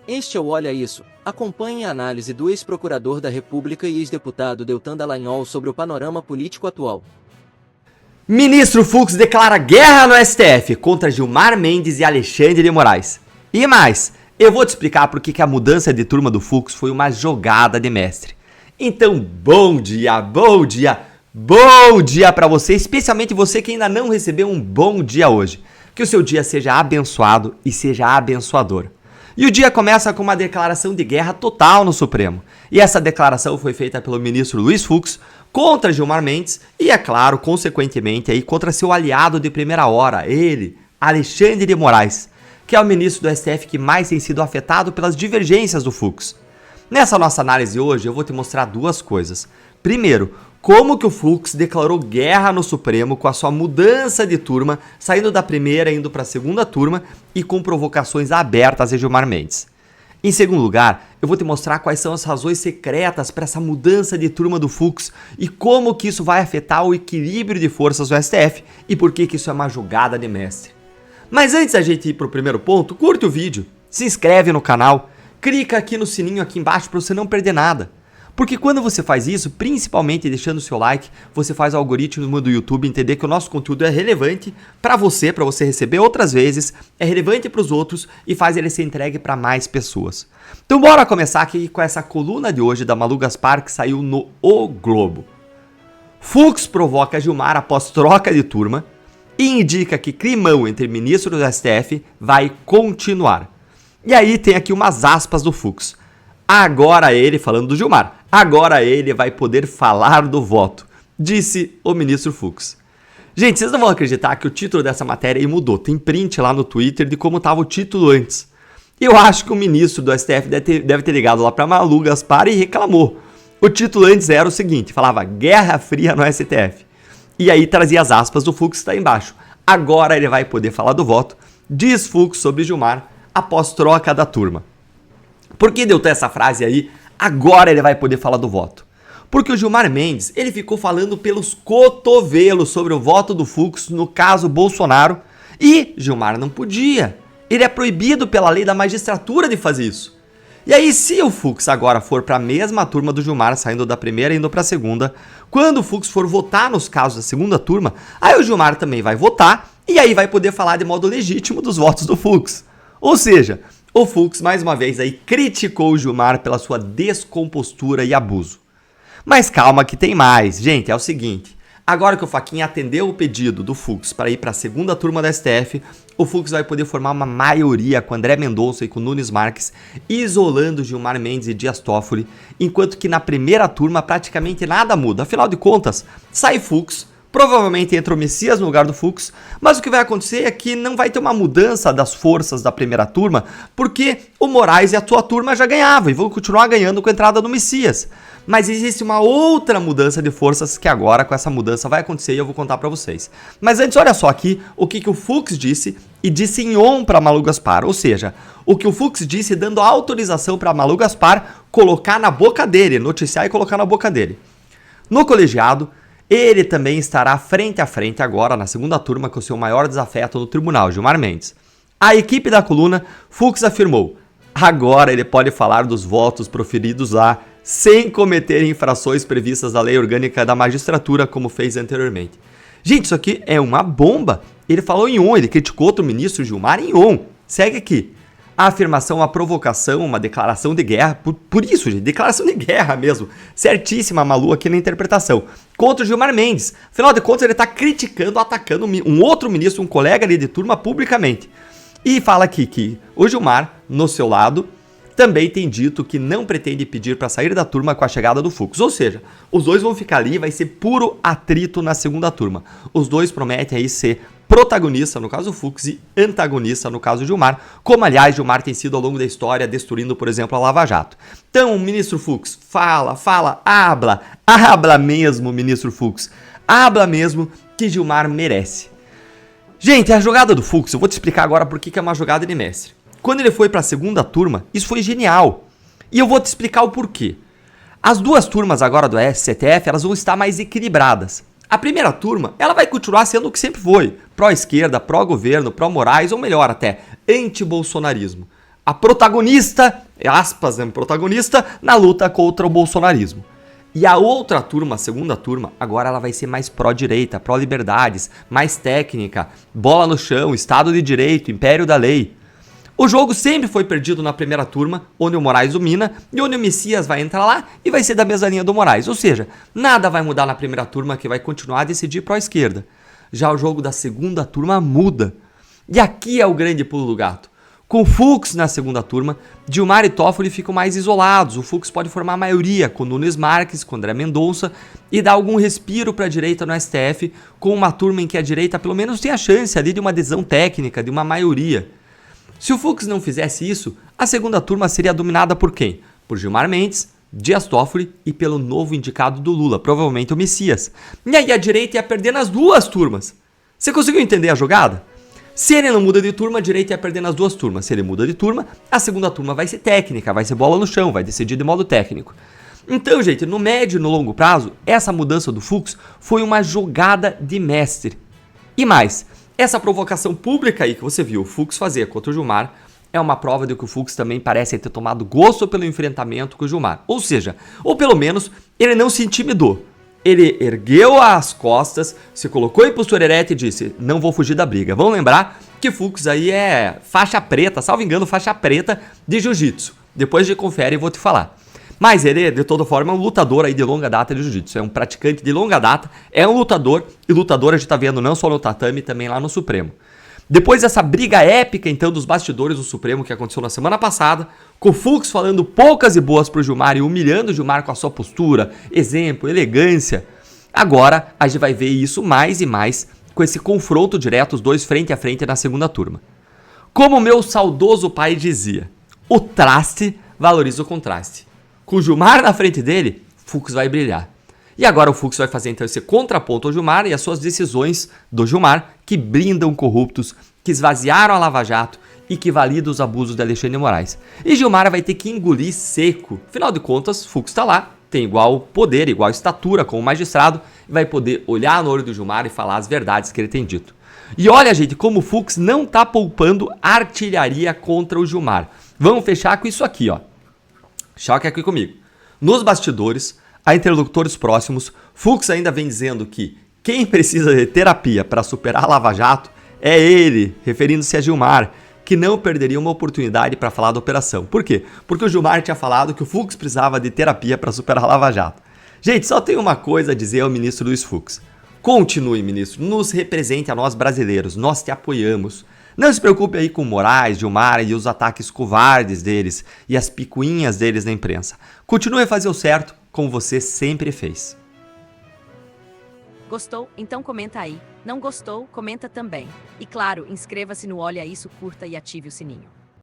Este é o Olha Isso. Acompanhe a análise do ex-procurador da República e ex-deputado Deltan Dallagnol sobre o panorama político atual. Ministro Fux declara guerra no STF contra Gilmar Mendes e Alexandre de Moraes. E mais, eu vou te explicar por que a mudança de turma do Fux foi uma jogada de mestre. Então, bom dia para você, especialmente você que ainda não recebeu um bom dia hoje. Que o seu dia seja abençoado e seja abençoador. E o dia começa com uma declaração de guerra total no Supremo. E essa declaração foi feita pelo ministro Luiz Fux contra Gilmar Mendes e, é claro, consequentemente, aí, contra seu aliado de primeira hora, ele, Alexandre de Moraes, que é o ministro do STF que mais tem sido afetado pelas divergências do Fux. Nessa nossa análise hoje, eu vou te mostrar duas coisas. Primeiro, como que o Fux declarou guerra no Supremo com a sua mudança de turma, saindo da primeira e indo para a segunda turma e com provocações abertas a Gilmar Mendes. Em segundo lugar, eu vou te mostrar quais são as razões secretas para essa mudança de turma do Fux e como que isso vai afetar o equilíbrio de forças do STF e por que isso é uma jogada de mestre. Mas antes da gente ir para o primeiro ponto, curte o vídeo, se inscreve no canal, clica aqui no sininho aqui embaixo para você não perder nada. Porque quando você faz isso, principalmente deixando o seu like, você faz o algoritmo do YouTube entender que o nosso conteúdo é relevante para você receber outras vezes, é relevante para os outros e faz ele ser entregue para mais pessoas. Então bora começar aqui com essa coluna de hoje da Malu Gaspar que saiu no O Globo. Fux provoca Gilmar após troca de turma e indica que climão entre ministros do STF vai continuar. E aí tem aqui umas aspas do Fux. Agora ele, falando do Gilmar, agora ele vai poder falar do voto, disse o ministro Fux. Gente, vocês não vão acreditar que o título dessa matéria aí mudou. Tem print lá no Twitter de como estava o título antes. Eu acho que o ministro do STF deve ter ligado lá para Malu Gaspar e reclamou. O título antes era o seguinte, falava Guerra Fria no STF. E aí trazia as aspas do Fux que está embaixo. Agora ele vai poder falar do voto, diz Fux sobre Gilmar após troca da turma. Por que deu essa frase aí, agora ele vai poder falar do voto? Porque o Gilmar Mendes, ele ficou falando pelos cotovelos sobre o voto do Fux no caso Bolsonaro e Gilmar não podia. Ele é proibido pela lei da magistratura de fazer isso. E aí, se o Fux agora for para a mesma turma do Gilmar, saindo da primeira e indo para a segunda, quando o Fux for votar nos casos da segunda turma, aí o Gilmar também vai votar e aí vai poder falar de modo legítimo dos votos do Fux. Ou seja, o Fux, mais uma vez, aí criticou o Gilmar pela sua descompostura e abuso. Mas calma que tem mais. Gente, é o seguinte. Agora que o Faquinha atendeu o pedido do Fux para ir para a segunda turma da STF, o Fux vai poder formar uma maioria com André Mendonça e com Nunes Marques, isolando Gilmar Mendes e Dias Toffoli, enquanto que na primeira turma praticamente nada muda. Afinal de contas, sai Fux, provavelmente entra o Messias no lugar do Fux, mas o que vai acontecer é que não vai ter uma mudança das forças da primeira turma, porque o Moraes e a sua turma já ganhavam e vão continuar ganhando com a entrada do Messias. Mas existe uma outra mudança de forças que agora com essa mudança vai acontecer e eu vou contar pra vocês. Mas antes, olha só aqui o que o Fux disse e disse em on pra Malu Gaspar, ou seja, o que o Fux disse dando autorização pra Malu Gaspar colocar na boca dele, noticiar e colocar na boca dele. No colegiado, ele também estará frente a frente agora na segunda turma com o seu maior desafeto no tribunal, Gilmar Mendes. A equipe da coluna, Fux afirmou, agora ele pode falar dos votos proferidos lá, sem cometer infrações previstas na lei orgânica da magistratura, como fez anteriormente. Gente, isso aqui é uma bomba. Ele falou em on, ele criticou outro ministro, Gilmar, em on. Segue aqui. A afirmação, uma provocação, uma declaração de guerra, por isso, gente, declaração de guerra mesmo, certíssima, Malu, aqui na interpretação, contra o Gilmar Mendes. Afinal de contas, ele está criticando, atacando um outro ministro, um colega ali de turma, publicamente. E fala aqui que o Gilmar, no seu lado, também tem dito que não pretende pedir para sair da turma com a chegada do Fux. Ou seja, os dois vão ficar ali, vai ser puro atrito na segunda turma. Os dois prometem aí ser protagonista, no caso Fux, e antagonista, no caso Gilmar, como aliás Gilmar tem sido ao longo da história, destruindo, por exemplo, a Lava Jato. Então, o ministro Fux, habla mesmo, ministro Fux, habla mesmo que Gilmar merece. Gente, a jogada do Fux, eu vou te explicar agora por que é uma jogada de mestre. Quando ele foi para a segunda turma, isso foi genial. E eu vou te explicar o porquê. As duas turmas agora do STF, elas vão estar mais equilibradas. A primeira turma, ela vai continuar sendo o que sempre foi, pró-esquerda, pró-governo, pró-Moraes, ou melhor até, anti-bolsonarismo. a protagonista, aspas, protagonista, na luta contra o bolsonarismo. E a outra turma, a segunda turma, agora ela vai ser mais pró-direita, pró-liberdades, mais técnica, bola no chão, Estado de Direito, Império da Lei. O jogo sempre foi perdido na primeira turma, onde o Moraes domina, e onde o Messias vai entrar lá e vai ser da mesma linha do Moraes. Ou seja, nada vai mudar na primeira turma, que vai continuar a decidir pró-esquerda. Já o jogo da segunda turma muda. E aqui é o grande pulo do gato. Com o Fux na segunda turma, Gilmar e Toffoli ficam mais isolados. O Fux pode formar a maioria com Nunes Marques, com André Mendonça e dar algum respiro para a direita no STF, com uma turma em que a direita pelo menos tem a chance ali de uma adesão técnica, de uma maioria. Se o Fux não fizesse isso, a segunda turma seria dominada por quem? Por Gilmar Mendes, Dias Toffoli e pelo novo indicado do Lula, provavelmente o Messias. E aí a direita ia perder nas duas turmas. Você conseguiu entender a jogada? Se ele não muda de turma, a direita ia perder nas duas turmas. Se ele muda de turma, a segunda turma vai ser técnica, vai ser bola no chão, vai decidir de modo técnico. Então, gente, no médio e no longo prazo, essa mudança do Fux foi uma jogada de mestre. E mais, essa provocação pública aí que você viu o Fux fazer contra o Gilmar é uma prova de que o Fux também parece ter tomado gosto pelo enfrentamento com o Gilmar. Ou seja, ou pelo menos, ele não se intimidou. Ele ergueu as costas, se colocou em postura ereta e disse, não vou fugir da briga. Vamos lembrar que Fux aí é faixa preta, salvo engano, faixa preta de jiu-jitsu. Depois de confere e vou te falar. Mas ele, de toda forma, é um lutador aí de longa data de jiu-jitsu. É um praticante de longa data, é um lutador. E lutador a gente tá vendo não só no tatame, também lá no Supremo. Depois dessa briga épica, então, dos bastidores do Supremo que aconteceu na semana passada, com o Fux falando poucas e boas pro Gilmar e humilhando o Gilmar com a sua postura, exemplo, elegância, agora a gente vai ver isso mais e mais com esse confronto direto, os dois frente a frente na segunda turma. Como meu saudoso pai dizia, o traste valoriza o contraste. Com o Gilmar na frente dele, Fux vai brilhar. E agora o Fux vai fazer então esse contraponto ao Gilmar e as suas decisões do Gilmar que blindam corruptos, que esvaziaram a Lava Jato e que validam os abusos de Alexandre de Moraes. E Gilmar vai ter que engolir seco. Afinal de contas, Fux está lá, tem igual poder, igual estatura como magistrado e vai poder olhar no olho do Gilmar e falar as verdades que ele tem dito. E olha, gente, como o Fux não está poupando artilharia contra o Gilmar. Vamos fechar com isso aqui, ó. Choque aqui comigo. Nos bastidores, a interlocutores próximos, Fux ainda vem dizendo que quem precisa de terapia para superar a Lava Jato é ele, referindo-se a Gilmar, que não perderia uma oportunidade para falar da operação. Por quê? Porque o Gilmar tinha falado que o Fux precisava de terapia para superar a Lava Jato. Gente, só tem uma coisa a dizer ao ministro Luiz Fux. Continue, ministro, nos represente a nós brasileiros, nós te apoiamos. Não se preocupe aí com Moraes, Gilmar e os ataques covardes deles e as picuinhas deles na imprensa. Continue a fazer o certo, como você sempre fez. Gostou? Então comenta aí. Não gostou? Comenta também. E claro, inscreva-se no Olha Isso, curta e ative o sininho.